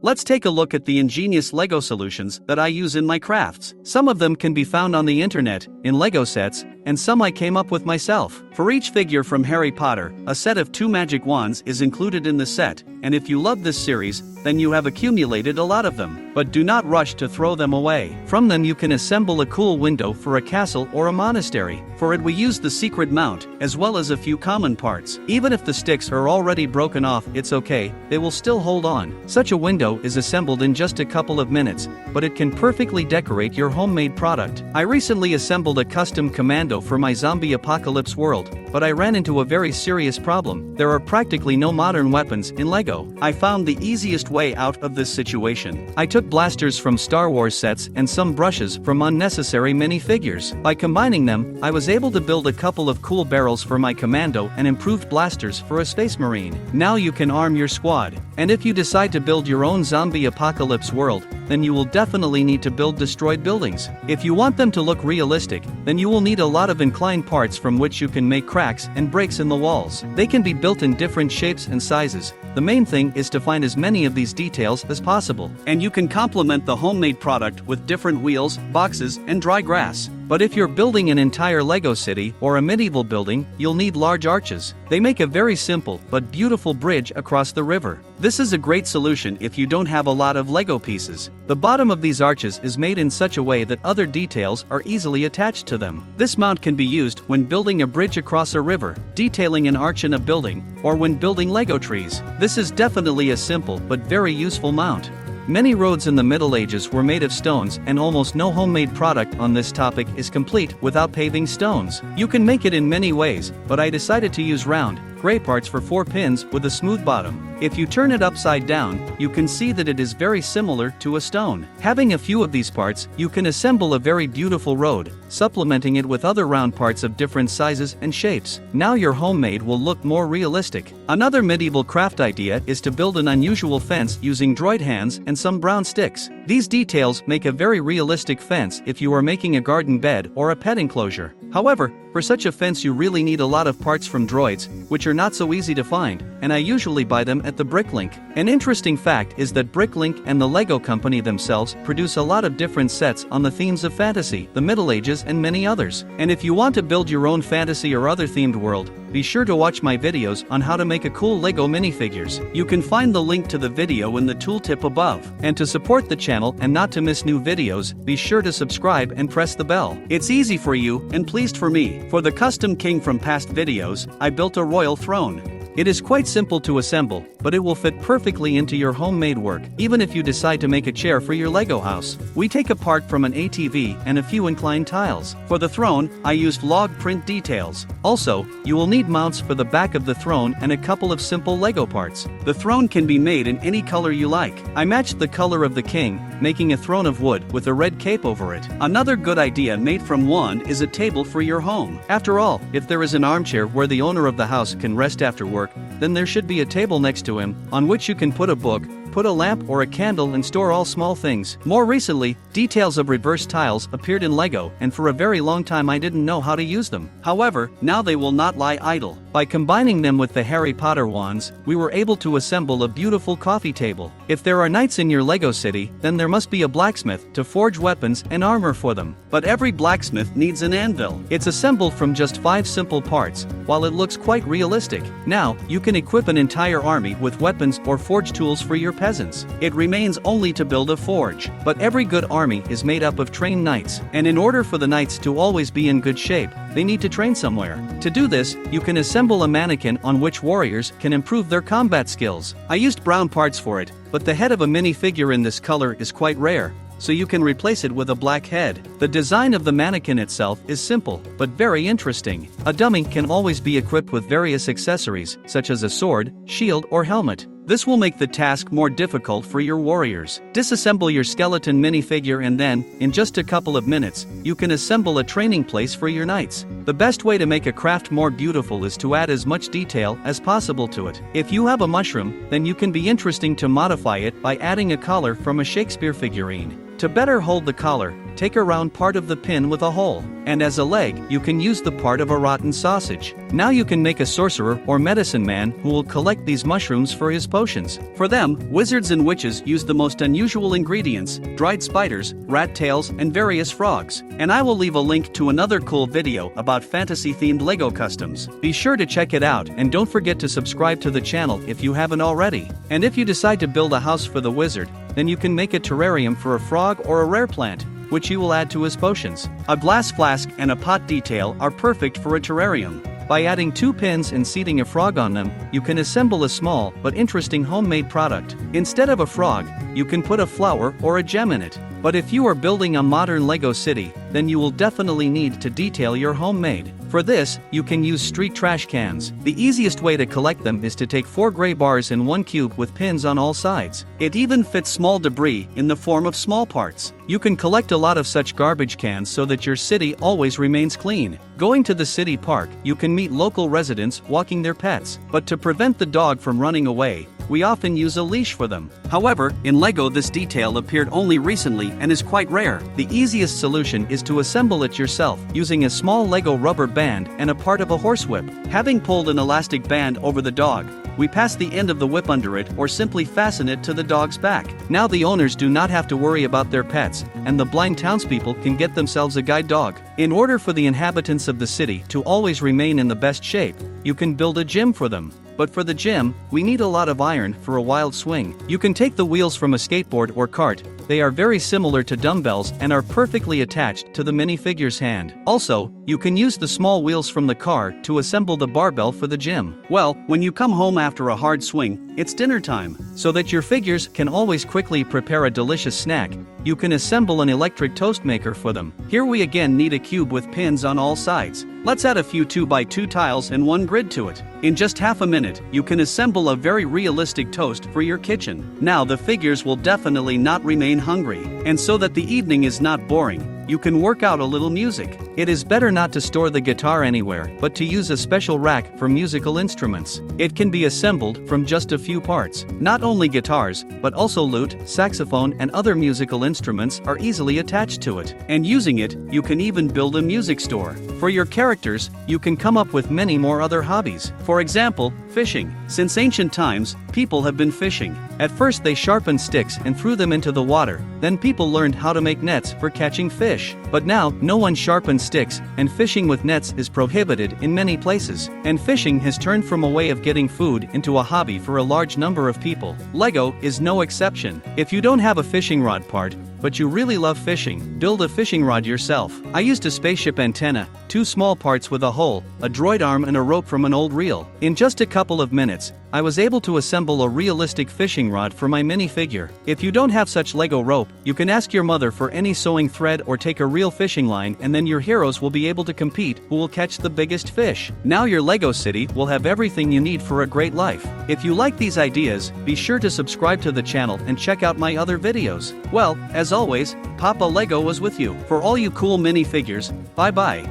Let's take a look at the ingenious LEGO solutions that I use in my crafts. Some of them can be found on the internet, in LEGO sets, and some I came up with myself. For each figure from Harry Potter, a set of 2 magic wands is included in the set, and if you love this series, then you have accumulated a lot of them. But do not rush to throw them away. From them you can assemble a cool window for a castle or a monastery. For it we use the secret mount, as well as a few common parts. Even if the sticks are already broken off, it's okay, they will still hold on. Such a window is assembled in just a couple of minutes, but it can perfectly decorate your homemade product. I recently assembled a custom commando for my zombie apocalypse world, but I ran into a very serious problem. There are practically no modern weapons in LEGO. I found the easiest way out of this situation. I took blasters from Star Wars sets and some brushes from unnecessary minifigures. By combining them, I was able to build a couple of cool barrels for my commando and improved blasters for a space marine. Now you can arm your squad. And if you decide to build your own zombie apocalypse world, then you will definitely need to build destroyed buildings. If you want them to look realistic, then you will need a lot of inclined parts from which you can make cracks and breaks in the walls. They can be built in different shapes and sizes. The main thing is to find as many of these details as possible. And you can complement the homemade product with different wheels, boxes, and dry grass. But if you're building an entire LEGO city or a medieval building, you'll need large arches. They make a very simple but beautiful bridge across the river. This is a great solution if you don't have a lot of LEGO pieces. The bottom of these arches is made in such a way that other details are easily attached to them. This mount can be used when building a bridge across a river, detailing an arch in a building, or when building LEGO trees. This is definitely a simple but very useful mount. Many roads in the Middle Ages were made of stones, and almost no homemade product on this topic is complete without paving stones. You can make it in many ways, but I decided to use round, gray parts for 4 pins with a smooth bottom. If you turn it upside down, you can see that it is very similar to a stone. Having a few of these parts, you can assemble a very beautiful road, supplementing it with other round parts of different sizes and shapes. Now your homemade will look more realistic. Another medieval craft idea is to build an unusual fence using droid hands and some brown sticks. These details make a very realistic fence if you are making a garden bed or a pet enclosure. However, for such a fence you really need a lot of parts from droids, which are not so easy to find, and I usually buy them at the Bricklink. An interesting fact is that Bricklink and the LEGO company themselves produce a lot of different sets on the themes of fantasy, the Middle Ages, and many others. And if you want to build your own fantasy or other themed world, be sure to watch my videos on how to make a cool LEGO minifigures. You can find the link to the video in the tooltip above. And to support the channel and not to miss new videos, be sure to subscribe and press the bell. It's easy for you and pleased for me. For the custom king from past videos, I built a royal throne. It is quite simple to assemble, but it will fit perfectly into your homemade work, even if you decide to make a chair for your LEGO house. We take apart from an ATV and a few inclined tiles. For the throne, I used log print details. Also, you will need mounts for the back of the throne and a couple of simple LEGO parts. The throne can be made in any color you like. I matched the color of the king, making a throne of wood with a red cape over it. Another good idea made from wand is a table for your home. After all, if there is an armchair where the owner of the house can rest after work, then there should be a table next to him, on which you can put a book, put a lamp or a candle and store all small things. More recently, details of reverse tiles appeared in LEGO, and for a very long time I didn't know how to use them. However, now they will not lie idle. By combining them with the Harry Potter wands, we were able to assemble a beautiful coffee table. If there are knights in your LEGO city, then there must be a blacksmith to forge weapons and armor for them. But every blacksmith needs an anvil. It's assembled from just 5 simple parts, while it looks quite realistic. Now, you can equip an entire army with weapons or forge tools for your peasants. It remains only to build a forge. But every good army is made up of trained knights, and in order for the knights to always be in good shape, they need to train somewhere. To do this, you can assemble a mannequin on which warriors can improve their combat skills. I used brown parts for it, but the head of a minifigure in this color is quite rare, so you can replace it with a black head. The design of the mannequin itself is simple, but very interesting. A dummy can always be equipped with various accessories, such as a sword, shield, or helmet. This will make the task more difficult for your warriors. Disassemble your skeleton minifigure and then, in just a couple of minutes, you can assemble a training place for your knights. The best way to make a craft more beautiful is to add as much detail as possible to it. If you have a mushroom, then you can be interesting to modify it by adding a collar from a Shakespeare figurine. To better hold the collar, take a round part of the pin with a hole, and as a leg, you can use the part of a rotten sausage. Now you can make a sorcerer or medicine man who will collect these mushrooms for his potions. For them, wizards and witches use the most unusual ingredients: dried spiders, rat tails, and various frogs. And I will leave a link to another cool video about fantasy-themed Lego customs. Be sure to check it out, and don't forget to subscribe to the channel if you haven't already. And if you decide to build a house for the wizard, then you can make a terrarium for a frog or a rare plant, which you will add to his potions. A glass flask and a pot detail are perfect for a terrarium. By adding 2 pins and seating a frog on them, you can assemble a small but interesting homemade product. Instead of a frog, you can put a flower or a gem in it. But if you are building a modern Lego city, then you will definitely need to detail your homemade. For this, you can use street trash cans. The easiest way to collect them is to take 4 gray bars in one cube with pins on all sides. It even fits small debris in the form of small parts. You can collect a lot of such garbage cans so that your city always remains clean. Going to the city park, you can meet local residents walking their pets. But to prevent the dog from running away, we often use a leash for them. However, in Lego this detail appeared only recently and is quite rare. The easiest solution is to assemble it yourself, using a small Lego rubber band and a part of a horsewhip. Having pulled an elastic band over the dog, we pass the end of the whip under it or simply fasten it to the dog's back. Now the owners do not have to worry about their pets, and the blind townspeople can get themselves a guide dog. In order for the inhabitants of the city to always remain in the best shape, you can build a gym for them. But for the gym, we need a lot of iron for a wild swing. You can take the wheels from a skateboard or cart. They are very similar to dumbbells and are perfectly attached to the minifigure's hand. Also, you can use the small wheels from the car to assemble the barbell for the gym. Well, when you come home after a hard swing, it's dinner time. So that your figures can always quickly prepare a delicious snack, you can assemble an electric toast maker for them. Here we again need a cube with pins on all sides. Let's add a few 2x2 tiles and 1 grid to it. In just half a minute, you can assemble a very realistic toast for your kitchen. Now the figures will definitely not remain hungry. And so that the evening is not boring, you can work out a little music. It is better not to store the guitar anywhere, but to use a special rack for musical instruments. It can be assembled from just a few parts. Not only guitars, but also lute, saxophone, and other musical instruments are easily attached to it. And using it, you can even build a music store. For your characters, you can come up with many more other hobbies. For example, fishing. Since ancient times, people have been fishing. At first they sharpened sticks and threw them into the water. Then people learned how to make nets for catching fish. But now, no one sharpens sticks, and fishing with nets is prohibited in many places. And fishing has turned from a way of getting food into a hobby for a large number of people. Lego is no exception. If you don't have a fishing rod part, but you really love fishing, build a fishing rod yourself. I used a spaceship antenna, 2 small parts with a hole, a droid arm and a rope from an old reel. In just a couple of minutes, I was able to assemble a realistic fishing rod for my minifigure. If you don't have such Lego rope, you can ask your mother for any sewing thread or take a real fishing line, and then your heroes will be able to compete who will catch the biggest fish. Now your Lego city will have everything you need for a great life. If you like these ideas, be sure to subscribe to the channel and check out my other videos. Well, as always, Papa Lego was with you. For all you cool minifigures, bye bye.